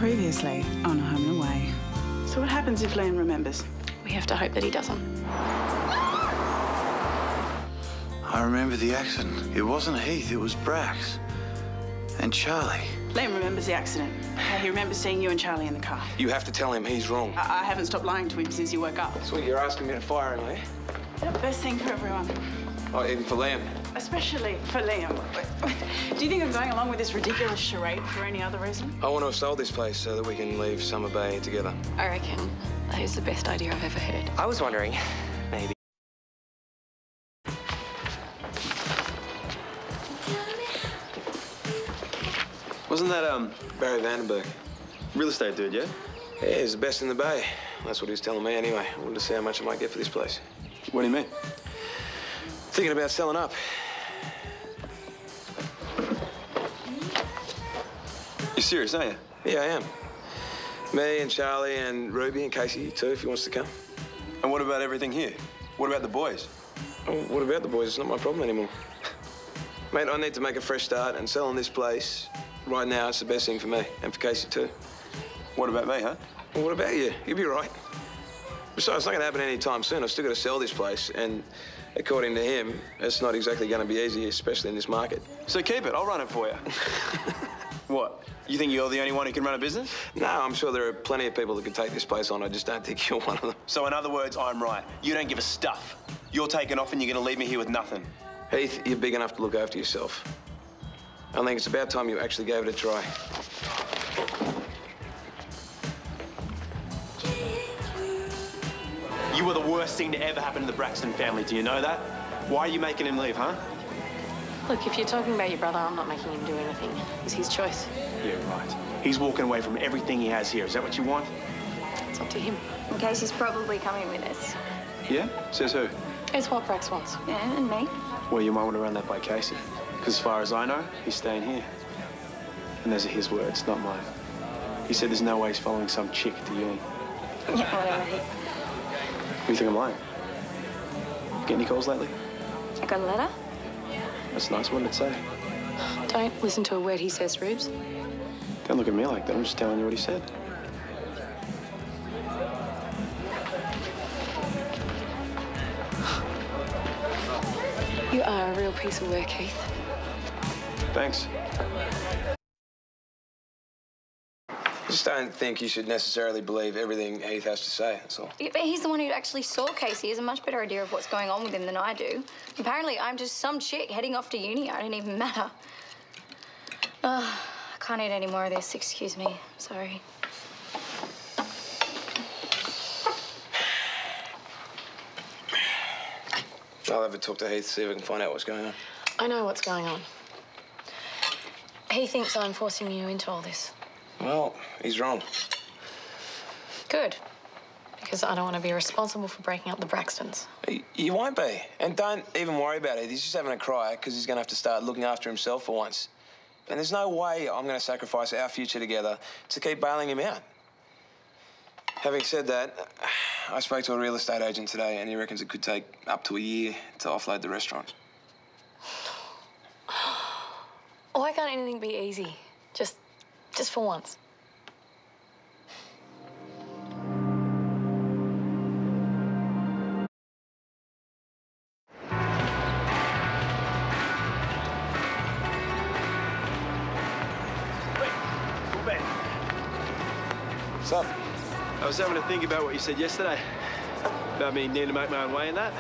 Previously on Home and Away. So what happens if Liam remembers? We have to hope that he doesn't. I remember the accident. It wasn't Heath, it was Brax. And Charlie. Liam remembers the accident. He remembers seeing you and Charlie in the car. You have to tell him he's wrong. I haven't stopped lying to him since you woke up. That's what you're asking me to fire him, eh? Best thing for everyone. Oh, even for Liam. Especially for Liam. Do you think I'm going along with this ridiculous charade for any other reason? I want to have sold this place so that we can leave Summer Bay together. I reckon that is the best idea I've ever heard. I was wondering, maybe. Wasn't that, Barry Vandenberg? Real estate dude, yeah? Yeah, he's the best in the Bay. That's what he was telling me anyway. I wanted to see how much I might get for this place. What do you mean? Thinking about selling up. You're serious, aren't you? Yeah, I am. Me and Charlie and Ruby and Casey too, if he wants to come. And what about everything here? What about the boys? Oh, what about the boys? It's not my problem anymore. Mate, I need to make a fresh start, and selling this place right now is the best thing for me, and for Casey too. What about me, huh? Well, what about you? You'll be right. Besides, it's not going to happen anytime soon. I've still got to sell this place, and according to him, it's not exactly going to be easy, especially in this market. So keep it. I'll run it for you. What? You think you're the only one who can run a business? No, I'm sure there are plenty of people that could take this place on. I just don't think you're one of them. So in other words, I'm right. You don't give a stuff. You're taking off and you're going to leave me here with nothing. Heath, you're big enough to look after yourself. I think it's about time you actually gave it a try. You were the worst thing to ever happen to the Braxton family. Do you know that? Why are you making him leave, huh? Look, if you're talking about your brother, I'm not making him do anything. It's his choice. Yeah, right. He's walking away from everything he has here. Is that what you want? It's up to him. And Casey's probably coming with us. Yeah? Says who? It's what Brax wants. Yeah, and me. Well, you might want to run that by Casey. Because as far as I know, he's staying here. And those are his words, not mine. He said there's no way he's following some chick to uni. Yeah, whatever. You think I'm lying? Get any calls lately? I got a letter? That's nice. What did it say? Don't listen to a word he says, Rubes. Don't look at me like that. I'm just telling you what he said. You are a real piece of work, Heath. Thanks. I just don't think you should necessarily believe everything Heath has to say, that's all. Yeah, but he's the one who actually saw Casey. He has a much better idea of what's going on with him than I do. Apparently, I'm just some chick heading off to uni. I don't even matter. I can't eat any more of this. Excuse me. Sorry. I'll have a talk to Heath, see if I can find out what's going on. I know what's going on. He thinks I'm forcing you into all this. Well, he's wrong. Good. Because I don't want to be responsible for breaking up the Braxtons. You won't be. And don't even worry about it. He's just having a cry because he's going to have to start looking after himself for once. And there's no way I'm going to sacrifice our future together to keep bailing him out. Having said that, I spoke to a real estate agent today and he reckons it could take up to a year to offload the restaurant. Why can't anything be easy? Just for once. What's up? I was having to think about what you said yesterday. About me needing to make my own way in that.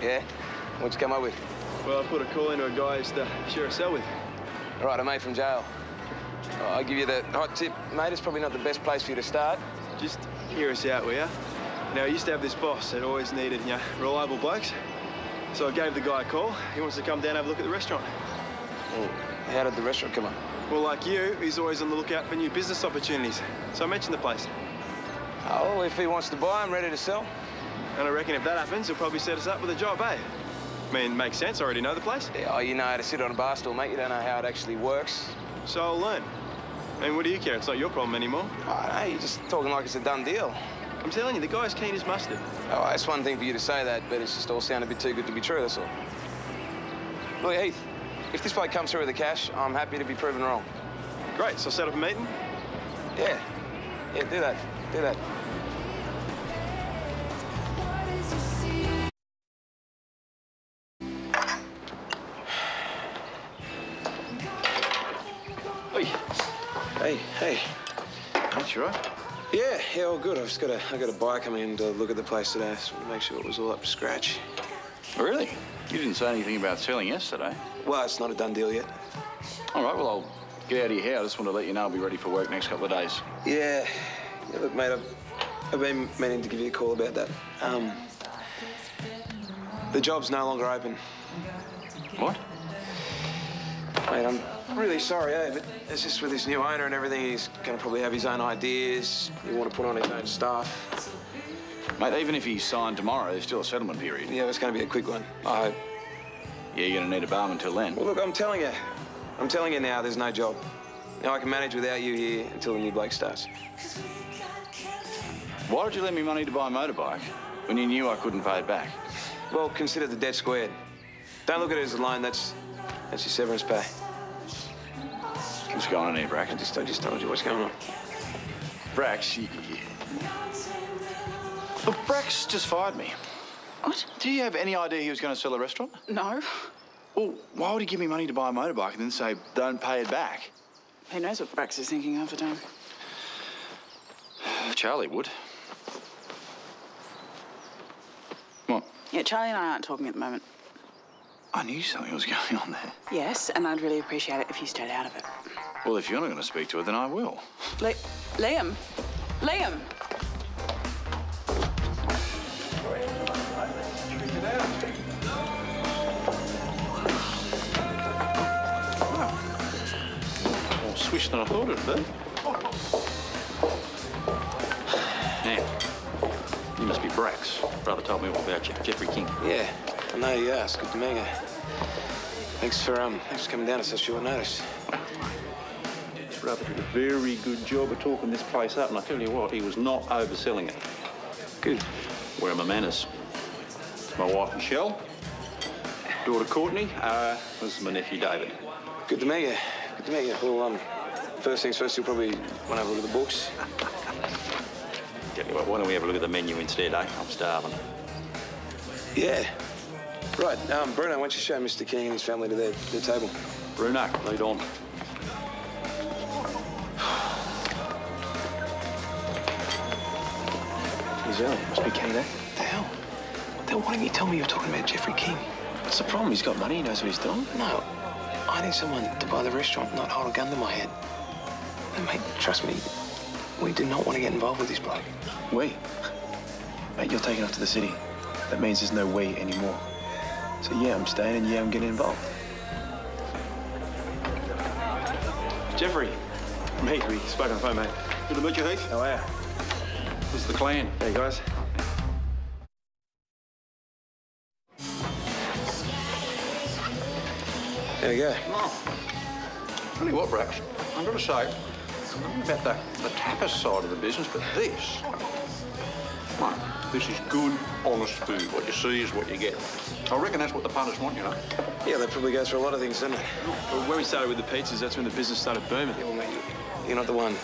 Yeah? What'd you come up with? Well, I put a call into a guy I used to share a cell with. All right, a mate from jail. I'll give you the hot tip. Mate, it's probably not the best place for you to start. Just hear us out, will ya? Now, I used to have this boss that always needed, reliable blokes. So I gave the guy a call. He wants to come down and have a look at the restaurant. Well, how did the restaurant come up? Well, like you, he's always on the lookout for new business opportunities. So I mentioned the place. Oh, well, if he wants to buy, I'm ready to sell. And I reckon if that happens, he'll probably set us up with a job, eh? I mean, makes sense. I already know the place. Yeah, oh, you know how to sit on a bar stool, mate. You don't know how it actually works. So I'll learn. I mean, what do you care? It's not your problem anymore. Oh, no, you're just talking like it's a done deal. I'm telling you, the guy's keen as mustard. Oh, it's one thing for you to say that, but it's just all sound a bit too good to be true, that's all. Look, Heath, if this bloke comes through with the cash, I'm happy to be proven wrong. Great, so I'll set up a meeting. Yeah. Yeah, do that. Do that. Hey. That's right. Yeah, all good. I got a buyer coming in to look at the place today, so to make sure it was all up to scratch. Really? You didn't say anything about selling yesterday. Well, it's not a done deal yet. All right, well, I'll get out of your hair. I just want to let you know I'll be ready for work next couple of days. Yeah, look, mate, I've been meaning to give you a call about that. The job's no longer open. What? Mate, I'm really sorry, but it's just with this new owner and everything, he's going to probably have his own ideas. He'll want to put on his own stuff. Mate, even if he's signed tomorrow, there's still a settlement period. Yeah, it's going to be a quick one, I hope. Yeah, you're going to need a barman until then. Well, look, I'm telling you now, there's no job. Now, I can manage without you here until the new bloke starts. Why did you lend me money to buy a motorbike when you knew I couldn't pay it back? Well, consider the debt squared. Don't look at it as a loan, that's your severance pay. What's going on here, Brax? I just told you what's going on. Brax, Look, Brax just fired me. What? Do you have any idea he was going to sell the restaurant? No. Well, why would he give me money to buy a motorbike and then say, don't pay it back? Who knows what Brax is thinking of the time? Charlie would. What? Yeah, Charlie and I aren't talking at the moment. I knew something was going on there. Yes, and I'd really appreciate it if you stayed out of it. Well, if you're not going to speak to her, then I will. Liam! Liam! More swish than I thought it'd be. Now, you must be Brax. Brother told me all about you, Jeffrey King. Yeah, I know you are. It's good to meet you. Thanks for coming down at such short notice. This brother did a very good job of talking this place up, and I tell you what, he was not overselling it. Good. Where are my manners? My wife Michelle, daughter Courtney, this is my nephew David. Good to meet you. Good to meet you. Well, first things first, you'll probably want to have a look at the books. Tell you what, why don't we have a look at the menu instead, eh? I'm starving. Yeah. Right, Bruno, why don't you show Mr. King and his family to their table? Bruno, lead on. He's early. Must be King there. What the hell? Why didn't you tell me you were talking about Jeffrey King? What's the problem? He's got money. He knows what he's doing. No. I need someone to buy the restaurant, not hold a gun to my head. And, mate, trust me, we do not want to get involved with this bloke. We? Mate, you're taking off to the city. That means there's no we anymore. So, yeah, I'm staying, and yeah, I'm getting involved. Jeffrey. I'm Heath. We spoke on the phone, mate. Good to meet you, Heath. How are you? This is the clan. Hey, guys. There you go. Tell you what, Brax, I've got to say, I don't know about the tapas side of the business, but this, mate, this is good, honest food. What you see is what you get. I reckon that's what the punters want, you know. Yeah, they probably go through a lot of things, don't they? Well, when we started with the pizzas, that's when the business started booming. Yeah, well, mate, you're not the one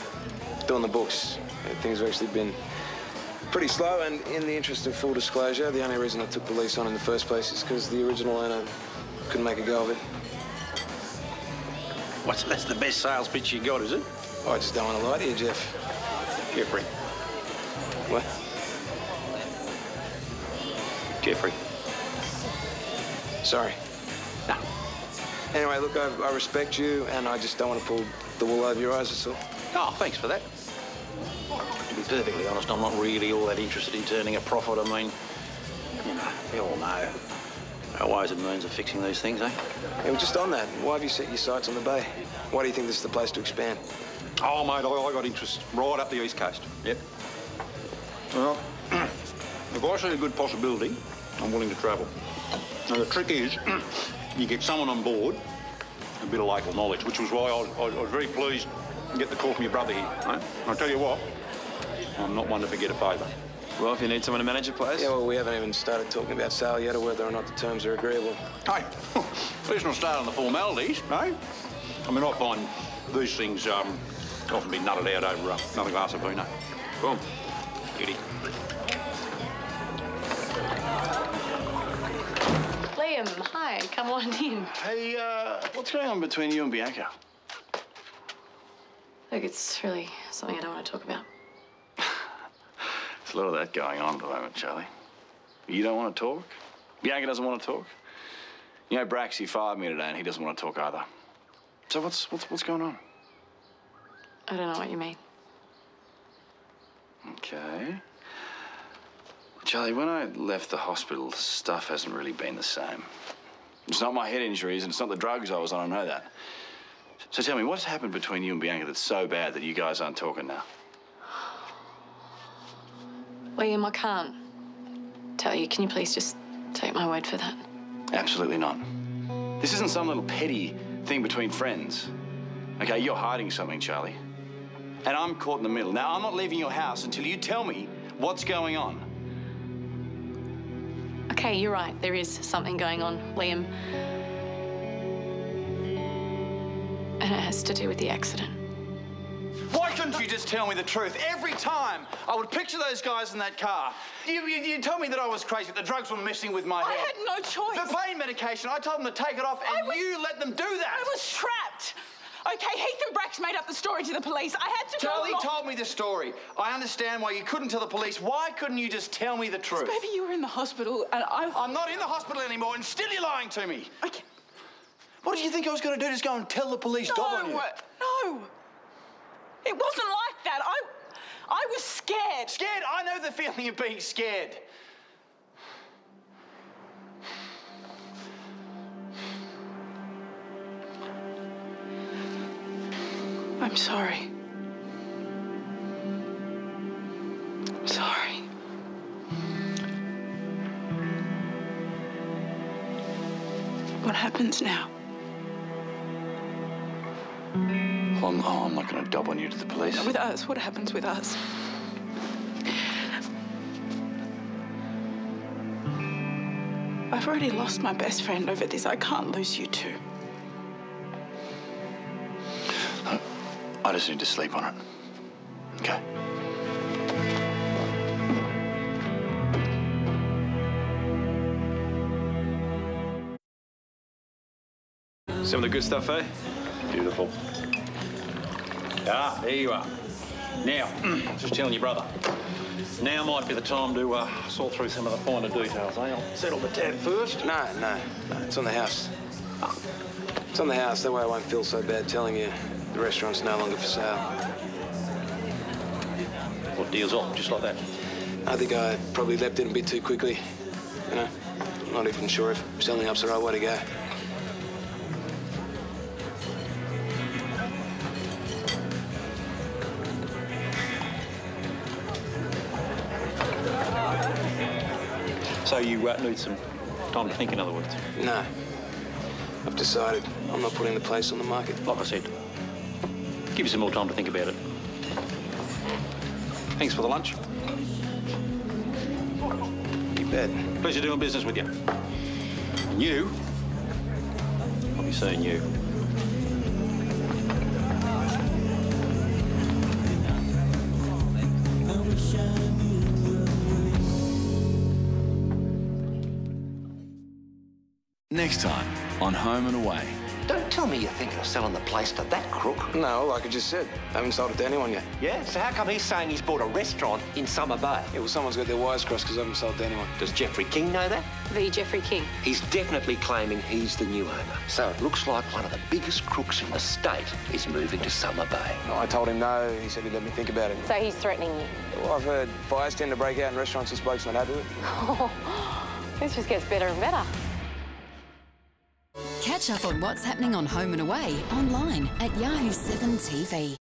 doing the books. Things have actually been pretty slow, and in the interest of full disclosure, the only reason I took the lease on in the first place is because the original owner couldn't make a go of it. That's the best sales pitch you got, is it? I just don't want to lie to you, Jeff. Jeffrey. What? Jeffrey. Sorry. No. Anyway, look, I respect you, and I just don't want to pull the wool over your eyes, that's all. Oh, thanks for that. To be perfectly honest, I'm not really all that interested in turning a profit. I mean, you know, we all know our ways and means of fixing these things, eh? Yeah, well, just on that, why have you set your sights on the bay? Why do you think this is the place to expand? Oh, mate, I got interest right up the East Coast. Yep. Well, if I see a good possibility, I'm willing to travel. Now, the trick is, you get someone on board, a bit of local knowledge, which was why I was very pleased to get the call from your brother here. Eh? And I'll tell you what, I'm not one to forget a favour. Well, if you need someone to manage your place. Yeah, well, we haven't even started talking about sale yet or whether or not the terms are agreeable. Hey, let's not start on the formalities, no? I mean, I find these things Often been nutted out over another glass of Vino. Boom. Beauty. Liam, hi, come on in. Hey, what's going on between you and Bianca? Look, it's really something I don't want to talk about. There's a lot of that going on at the moment, Charlie. You don't want to talk? Bianca doesn't want to talk? You know, Braxy fired me today and he doesn't want to talk either. So what's going on? I don't know what you mean. Okay. Charlie, when I left the hospital, stuff hasn't really been the same. It's not my head injuries and it's not the drugs I was on, I know that. So tell me, what's happened between you and Bianca that's so bad that you guys aren't talking now? Liam, I can't tell you. Can you please just take my word for that? Absolutely not. This isn't some little petty thing between friends. Okay, you're hiding something, Charlie. And I'm caught in the middle. Now, I'm not leaving your house until you tell me what's going on. Okay, you're right. There is something going on, Liam. And it has to do with the accident. Why couldn't you just tell me the truth? Every time I would picture those guys in that car. You told me that I was crazy, that the drugs were messing with my head. I had no choice. The pain medication, I told them to take it off and you let them do that. I was trapped. Okay, Heath and Brax made up the story to the police. I had to go Charlie along. told me the story. I understand why you couldn't tell the police. Why couldn't you just tell me the truth? Maybe you were in the hospital and I'm not in the hospital anymore and still you're lying to me. Okay. What did you think I was going to do? Just go and tell the police dob on you? No. It wasn't like that. I was scared. Scared? I know the feeling of being scared. I'm sorry. I'm sorry. What happens now? I'm not going to dob on you to the police. With us, what happens with us? I've already lost my best friend over this. I can't lose you too. I just need to sleep on it. Okay? Some of the good stuff, eh? Beautiful. Ah, there you are. Now, just telling your brother. Now might be the time to sort through some of the finer details, eh? I'll settle the tab first. No, it's on the house. It's on the house, that way I won't feel so bad telling you the restaurant's no longer for sale. What deal's on, just like that? I think I probably leapt in a bit too quickly. You know, I'm not even sure if selling up's the right way to go. So you need some time to think, in other words? No. I've decided I'm not putting the place on the market. Like I said, give you some more time to think about it. Thanks for the lunch. You bet. Pleasure doing business with you. And you, I'll be seeing you. Next time on Home and Away. Don't tell me you're thinking of selling the place to that crook. No, like I just said, I haven't sold it to anyone yet. Yeah? So how come he's saying he's bought a restaurant in Summer Bay? Yeah, well, someone's got their wires crossed because I haven't sold to anyone. Does Jeffrey King know that? The Jeffrey King. He's definitely claiming he's the new owner. So it looks like one of the biggest crooks in the state is moving to Summer Bay. No, I told him no. He said he'd let me think about it. So he's threatening you? Well, I've heard fires tend to break out in restaurants this bloke's not happy with. This just gets better and better. Catch up on what's happening on Home and Away online at Yahoo 7 TV.